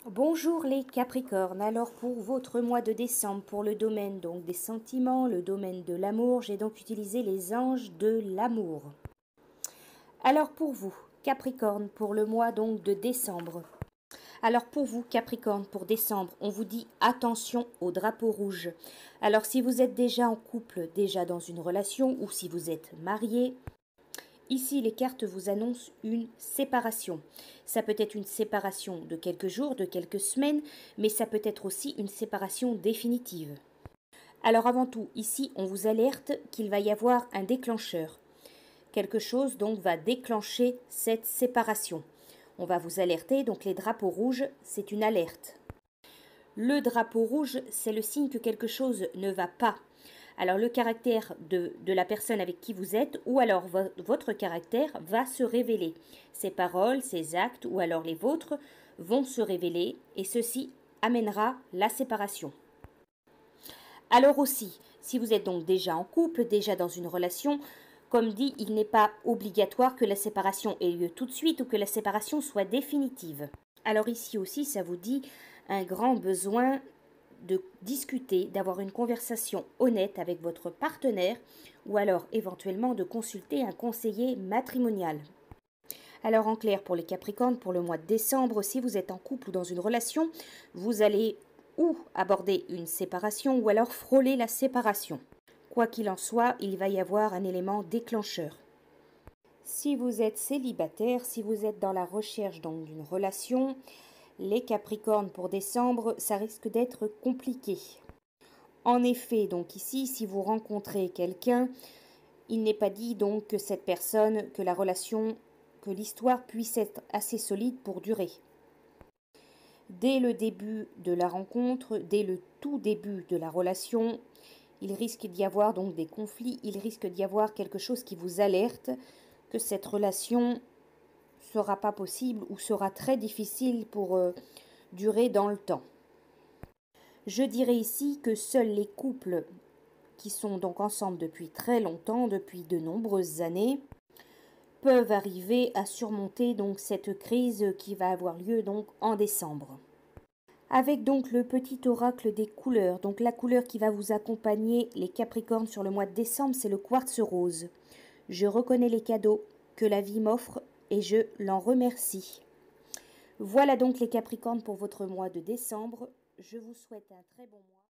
Bonjour les Capricornes, alors pour votre mois de décembre, pour le domaine donc des sentiments, le domaine de l'amour, j'ai donc utilisé les anges de l'amour. Alors pour vous, Capricorne, pour le mois donc de décembre. Alors pour vous, Capricorne, pour décembre, on vous dit attention au drapeau rouge. Alors si vous êtes déjà en couple, déjà dans une relation, ou si vous êtes marié, ici, les cartes vous annoncent une séparation. Ça peut être une séparation de quelques jours, de quelques semaines, mais ça peut être aussi une séparation définitive. Alors avant tout, ici, on vous alerte qu'il va y avoir un déclencheur. Quelque chose donc va déclencher cette séparation. On va vous alerter, donc les drapeaux rouges, c'est une alerte. Le drapeau rouge, c'est le signe que quelque chose ne va pas. Alors le caractère de la personne avec qui vous êtes ou alors votre caractère va se révéler. Ses paroles, ses actes ou alors les vôtres vont se révéler et ceci amènera la séparation. Alors aussi, si vous êtes donc déjà en couple, déjà dans une relation, comme dit, il n'est pas obligatoire que la séparation ait lieu tout de suite ou que la séparation soit définitive. Alors ici aussi, ça vous dit un grand besoin de discuter, d'avoir une conversation honnête avec votre partenaire ou alors éventuellement de consulter un conseiller matrimonial. Alors en clair pour les Capricornes, pour le mois de décembre, si vous êtes en couple ou dans une relation, vous allez ou aborder une séparation ou alors frôler la séparation. Quoi qu'il en soit, il va y avoir un élément déclencheur. Si vous êtes célibataire, si vous êtes dans la recherche donc d'une relation, les Capricornes pour décembre, ça risque d'être compliqué. En effet, donc ici, si vous rencontrez quelqu'un, il n'est pas dit donc que cette personne, que la relation, que l'histoire puisse être assez solide pour durer. Dès le début de la rencontre, dès le tout début de la relation, il risque d'y avoir donc des conflits, il risque d'y avoir quelque chose qui vous alerte que cette relation sera pas possible ou sera très difficile pour durer dans le temps. Je dirais ici que seuls les couples qui sont donc ensemble depuis très longtemps, depuis de nombreuses années, peuvent arriver à surmonter donc cette crise qui va avoir lieu donc en décembre. Avec donc le petit oracle des couleurs, donc la couleur qui va vous accompagner les Capricornes sur le mois de décembre, c'est le quartz rose. Je reconnais les cadeaux que la vie m'offre et je l'en remercie. Voilà donc les Capricornes pour votre mois de décembre. Je vous souhaite un très bon mois.